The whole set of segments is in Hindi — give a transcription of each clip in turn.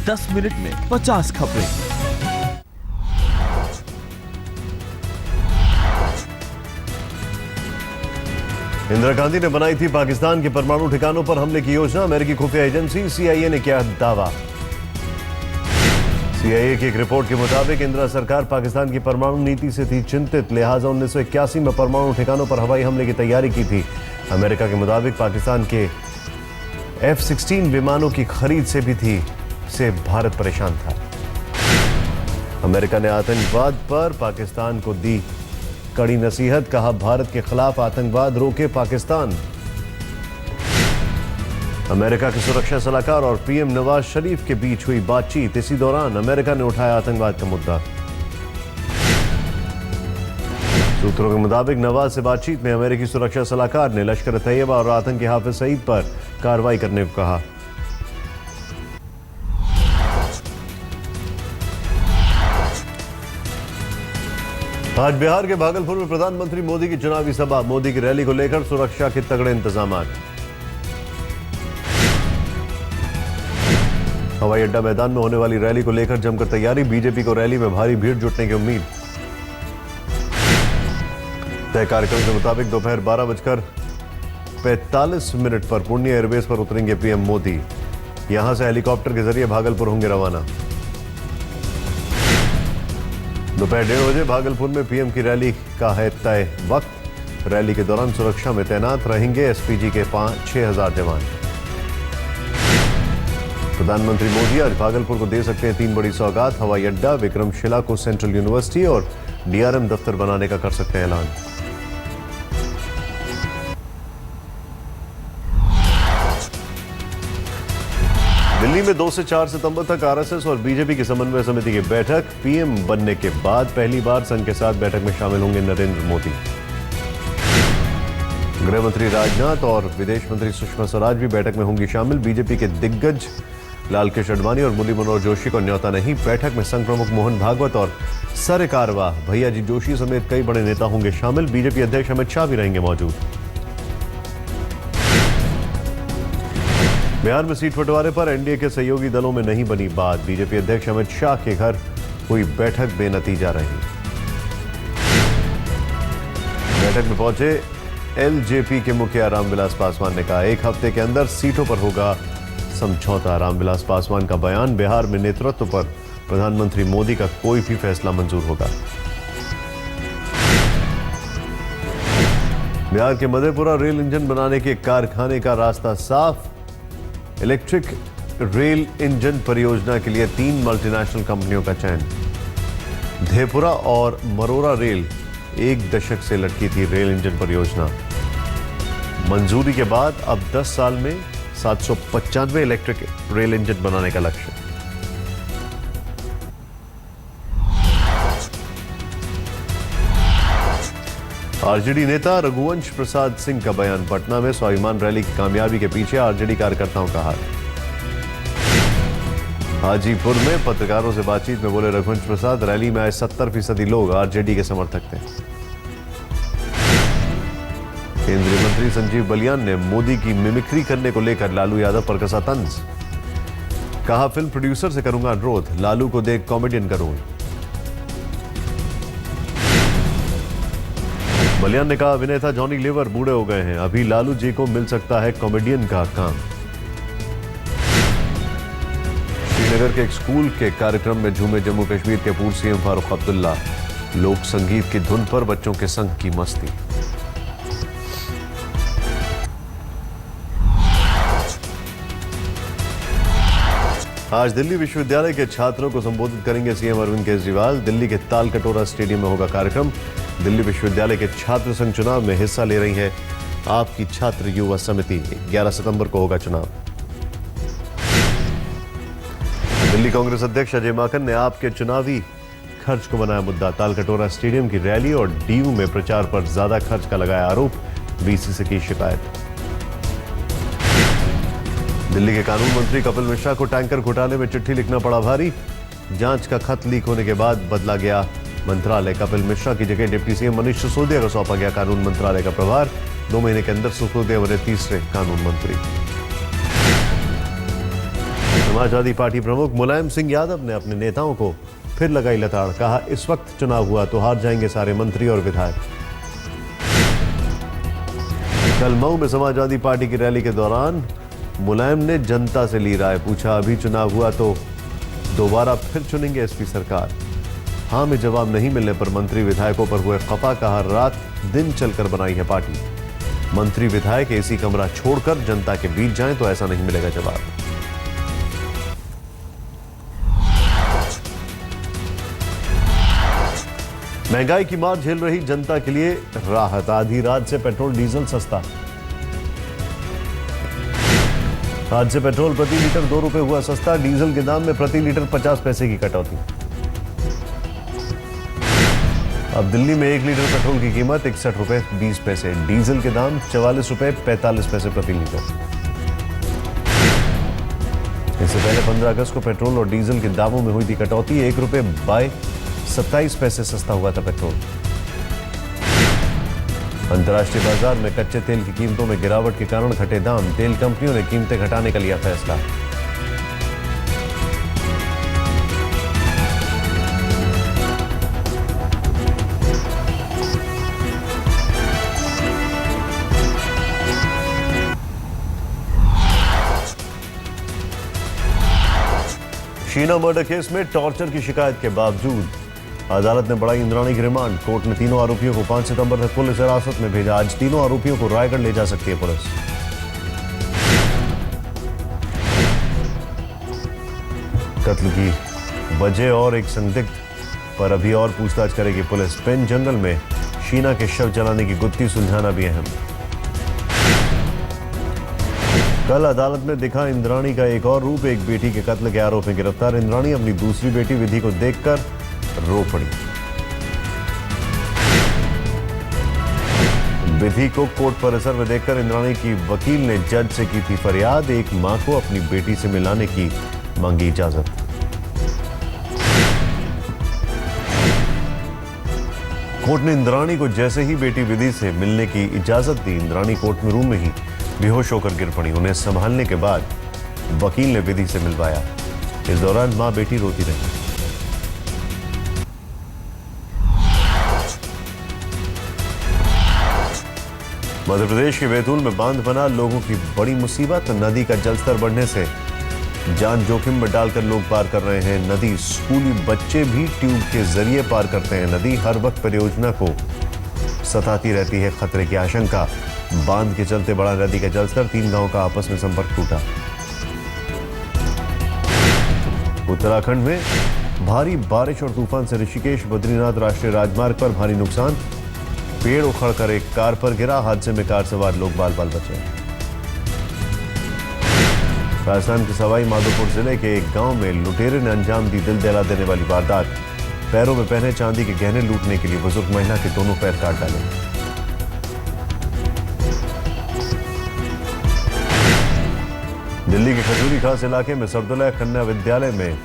10 मिनट में 50 खबरें। इंदिरा गांधी ने बनाई थी पाकिस्तान के परमाणु ठिकानों पर हमले की योजना, अमेरिकी खुफिया एजेंसी सीआईए ने किया दावा। सीआईए की एक रिपोर्ट के मुताबिक इंदिरा सरकार पाकिस्तान की परमाणु नीति से थी चिंतित, लिहाजा 1981 में परमाणु ठिकानों पर हवाई हमले की तैयारी की थी। अमेरिका के मुताबिक पाकिस्तान के F-16 विमानों की खरीद से भारत परेशान था। अमेरिका ने आतंकवाद पर पाकिस्तान को दी कड़ी नसीहत, कहा भारत के खिलाफ आतंकवाद रोके पाकिस्तान। अमेरिका के सुरक्षा सलाहकार और पीएम नवाज शरीफ के बीच हुई बातचीत, इसी दौरान अमेरिका ने उठाया आतंकवाद का मुद्दा। सूत्रों के मुताबिक नवाज से बातचीत में अमेरिकी सुरक्षा सलाहकार ने लश्कर तैयबा और आतंकी हाफिज सईद पर कार्रवाई करने को कहा। आज बिहार के भागलपुर में प्रधानमंत्री मोदी की चुनावी सभा, मोदी की रैली को लेकर सुरक्षा के तगड़े इंतजाम। हवाई अड्डा मैदान में होने वाली रैली को लेकर जमकर तैयारी, बीजेपी को रैली में भारी भीड़ जुटने की उम्मीद। तय कार्यक्रम के मुताबिक दोपहर 12:45 पर पूर्णिया एयरबेस पर उतरेंगे पीएम मोदी। यहां से हेलीकॉप्टर के जरिए भागलपुर होंगे रवाना। दोपहर 1:30 बजे भागलपुर में पीएम की रैली का है तय वक्त। रैली के दौरान सुरक्षा में तैनात रहेंगे एसपीजी के 6,000 जवान। प्रधानमंत्री मोदी आज भागलपुर को दे सकते हैं 3 बड़ी सौगात, हवाई अड्डा, विक्रमशिला को सेंट्रल यूनिवर्सिटी और डीआरएम दफ्तर बनाने का कर सकते हैं ऐलान। दिल्ली में 2 से 4 सितंबर तक आरएसएस और बीजेपी की समन्वय समिति की बैठक, पीएम बनने के बाद पहली बार संघ के साथ बैठक में शामिल होंगे नरेंद्र मोदी। गृह मंत्री राजनाथ और विदेश मंत्री सुषमा स्वराज भी बैठक में होंगी शामिल। बीजेपी के दिग्गज लालकृष्ण आडवाणी और मुरली मनोहर जोशी को न्योता नहीं। बैठक में संघ प्रमुख मोहन भागवत और सर कारवाह भैयाजी जोशी समेत कई बड़े नेता होंगे शामिल। बीजेपी अध्यक्ष अमित शाह भी रहेंगे मौजूद। बिहार में सीट बंटवारे पर एनडीए के सहयोगी दलों में नहीं बनी बात। बीजेपी अध्यक्ष अमित शाह के घर हुई बैठक बेनतीजा रही। बैठक में पहुंचे एलजेपी के मुखिया रामविलास पासवान ने कहा 1 हफ्ते के अंदर सीटों पर होगा समझौता। रामविलास पासवान का बयान, बिहार में नेतृत्व पर प्रधानमंत्री मोदी का कोई भी फैसला मंजूर होगा। बिहार के मधेपुरा रेल इंजन बनाने के कारखाने का रास्ता साफ। इलेक्ट्रिक रेल इंजन परियोजना के लिए 3 मल्टीनेशनल कंपनियों का चयन। धेपुरा और मरोरा रेल 1 दशक से लटकी थी रेल इंजन परियोजना। मंजूरी के बाद अब 10 साल में 795 इलेक्ट्रिक रेल इंजन बनाने का लक्ष्य। आरजेडी नेता रघुवंश प्रसाद सिंह का बयान, पटना में स्वाभिमान रैली की कामयाबी के पीछे आरजेडी कार्यकर्ताओं का हाथ। हाजीपुर में पत्रकारों से बातचीत में बोले रघुवंश प्रसाद, रैली में आए 70% लोग आरजेडी के समर्थक थे। केंद्रीय मंत्री संजीव बलियान ने मोदी की मिमिक्री करने को लेकर लालू यादव पर कसा तंज। कहा फिल्म प्रोड्यूसर से करूंगा अनुरोध, लालू को दे कॉमेडियन का रोल। बलियान ने कहा अभिनेता जॉनी लीवर बूढ़े हो गए हैं, अभी लालू जी को मिल सकता है कॉमेडियन का काम। श्रीनगर के एक स्कूल के कार्यक्रम में झूमे जम्मू कश्मीर के पूर्व सीएम फारूक अब्दुल्ला। लोक संगीत की धुन पर बच्चों के संग की मस्ती। आज दिल्ली विश्वविद्यालय के छात्रों को संबोधित करेंगे सीएम अरविंद केजरीवाल। दिल्ली के तालकटोरा स्टेडियम में होगा कार्यक्रम। दिल्ली विश्वविद्यालय के छात्र संघ चुनाव में हिस्सा ले रही है आपकी छात्र युवा समिति। 11 सितंबर को होगा चुनाव। दिल्ली कांग्रेस अध्यक्ष अजय माकन ने आपके चुनावी खर्च को बनाया मुद्दा। तालकटोरा स्टेडियम की रैली और डीयू में प्रचार पर ज्यादा खर्च का लगाया आरोप, बीसीसी की शिकायत। दिल्ली के कानून मंत्री कपिल मिश्रा को टैंकर घोटाले में चिट्ठी लिखना पड़ा भारी। जांच का खत लीक होने के बाद बदला गया मंत्रालय। कपिल मिश्रा की जगह डिप्टी सीएम मनीष सिसोदिया को सौंपा गया कानून मंत्रालय का प्रभार। 2 महीने के अंदर सिसोदिया बने तीसरे कानून मंत्री। समाजवादी पार्टी प्रमुख मुलायम सिंह यादव ने अपने नेताओं को फिर लगाई लताड़। कहा, इस वक्त चुनाव हुआ तो हार जाएंगे सारे मंत्री और विधायक। कल मऊ में समाजवादी पार्टी की रैली के दौरान मुलायम ने जनता से ली राय। पूछा, अभी चुनाव हुआ तो दोबारा फिर चुनेंगे एसपी सरकार? हाँ में जवाब नहीं मिलने पर मंत्री विधायकों पर हुए खफा। कहा, रात दिन चलकर बनाई है पार्टी। मंत्री विधायक एसी कमरा छोड़कर जनता के बीच जाएं तो ऐसा नहीं मिलेगा जवाब। महंगाई की मार झेल रही जनता के लिए राहत। आधी रात से पेट्रोल डीजल सस्ता। आज से पेट्रोल प्रति लीटर 2 रुपए हुआ सस्ता। डीजल के दाम में प्रति लीटर 50 पैसे की कटौती। अब दिल्ली में 1 लीटर पेट्रोल की कीमत 61 रुपए 20 पैसे। डीजल के दाम 44 रुपए 45 पैसे प्रति लीटर। इससे पहले 15 अगस्त को पेट्रोल और डीजल के दामों में हुई थी कटौती। 1 रुपए बाय 27 पैसे सस्ता हुआ था पेट्रोल। अंतर्राष्ट्रीय बाजार में कच्चे तेल की कीमतों में गिरावट के कारण घटे दाम। तेल कंपनियों ने कीमतें घटाने का लिया फैसला। शीना मर्डर केस में टॉर्चर की शिकायत के बावजूद अदालत ने बढ़ाई इंद्राणी की रिमांड। कोर्ट ने तीनों आरोपियों को 5 सितंबर तक पुलिस हिरासत में भेजा। आज तीनों आरोपियों को रायगढ़ ले जा सकती है पुलिस। कत्ल की वजह और एक संदिग्ध पर अभी और पूछताछ करेगी पुलिस। पेन जंगल में शीना के शव जलाने की गुत्थी सुलझाना भी अहम। कल अदालत में दिखा इंद्राणी का एक और रूप। एक बेटी के कत्ल के आरोप में गिरफ्तार इंद्राणी अपनी दूसरी बेटी विधि को देखकर रो पड़ी। विधि को कोर्ट परिसर में देखकर इंद्राणी की वकील ने जज से की थी फरियाद। एक मां को अपनी बेटी से मिलाने की मांगी इजाजत। कोर्ट ने इंद्राणी को जैसे ही बेटी विधि से मिलने की इजाजत दी, इंद्राणी कोर्ट में रूम में ही बेहोश होकर गिर पड़ी। उन्हें संभालने के बाद वकील ने विधि से मिलवाया। इस दौरान मां बेटी रोती रही। मध्य प्रदेश के बैतूल में बांध बना लोगों की बड़ी मुसीबत। नदी का जलस्तर बढ़ने से जान जोखिम में डालकर लोग पार कर रहे हैं नदी। स्कूली बच्चे भी ट्यूब के जरिए पार करते हैं नदी। हर वक्त परियोजना को सताती रहती है खतरे की आशंका। बांध के चलते बढ़ा नदी का जलस्तर। 3 गांवों का आपस में संपर्क टूटा। उत्तराखंड में भारी बारिश और तूफान से ऋषिकेश बद्रीनाथ राष्ट्रीय राजमार्ग पर भारी नुकसान। पेड़ उखड़कर एक कार पर गिरा। हादसे में कार सवार लोग बाल बाल बचे। राजस्थान के सवाई माधोपुर जिले के एक गांव में लुटेरे ने अंजाम दी दिल दहला देने वाली वारदात। पैरों में पहने चांदी के गहने लूटने के लिए बुजुर्ग महिला के दोनों पैर काट डाले। दिल्ली के खजूरी खास इलाके में सरदुल्ला कन्या विद्यालय में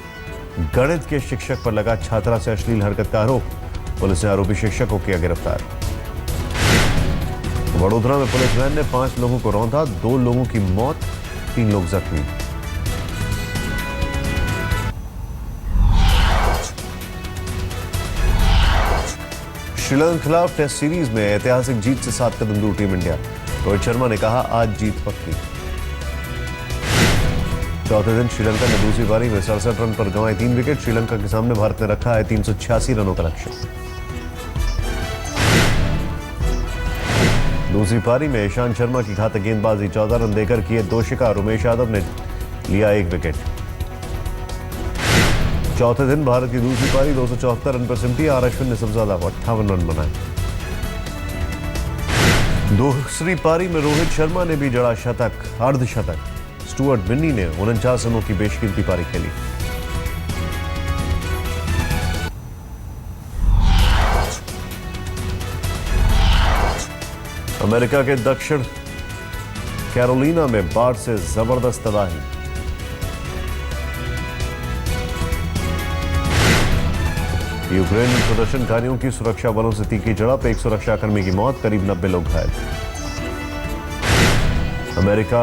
गणित के शिक्षक पर लगा छात्रा से अश्लील हरकत का आरोप। पुलिस ने आरोपी शिक्षक को किया गिरफ्तार। वडोदरा में पुलिस वैन ने 5 लोगों को रौंदा। 2 लोगों की मौत, 3 लोग जख्मी। श्रीलंका के खिलाफ टेस्ट सीरीज में ऐतिहासिक जीत से 7 कदम दूर टीम इंडिया। रोहित शर्मा ने कहा, आज जीत पक्की। चौथे दिन श्रीलंका ने दूसरी पारी में 67 रन पर गंवाए 3 विकेट। श्रीलंका के सामने भारत ने रखा है 386 रनों का लक्ष्य। दूसरी पारी में ईशांत शर्मा की घातक गेंदबाजी 14 रन देकर किए 2 शिकार। उमेश यादव ने लिया 1 विकेट। चौथे दिन भारत की दूसरी पारी 274 रन पर सिमटी। आर अश्विन ने सबसे ज्यादा 58 रन बनाए। दूसरी पारी में रोहित शर्मा ने भी जड़ा शतक, अर्धशतक। स्टुअर्ट बिन्नी ने 49 रनों की बेशकीमती पारी खेली। अमेरिका के दक्षिण कैरोलिना में बाढ़ से जबरदस्त तबाही। यूक्रेन में प्रदर्शनकारियों की सुरक्षा बलों से तीखी झड़प। एक सुरक्षाकर्मी की मौत, करीब 90 लोग घायल। अमेरिका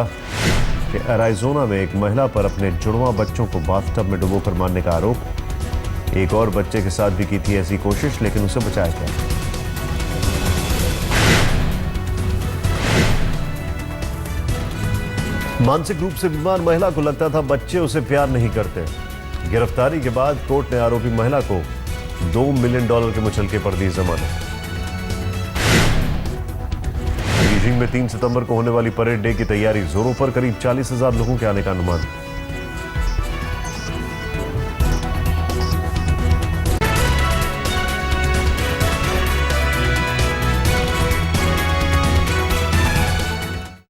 कि एरिज़ोना में एक महिला पर अपने जुड़वा बच्चों को बाथटब में डुबोकर मारने का आरोप। एक और बच्चे के साथ भी की थी ऐसी कोशिश, लेकिन उसे बचाया गया। मानसिक रूप से बीमार महिला को लगता था बच्चे उसे प्यार नहीं करते। गिरफ्तारी के बाद कोर्ट ने आरोपी महिला को $2 मिलियन के मुचलके पर दी जमानत। बीजिंग में 3 सितंबर को होने वाली परेड डे की तैयारी जोरों पर, करीब 40,000 लोगों के आने का अनुमान।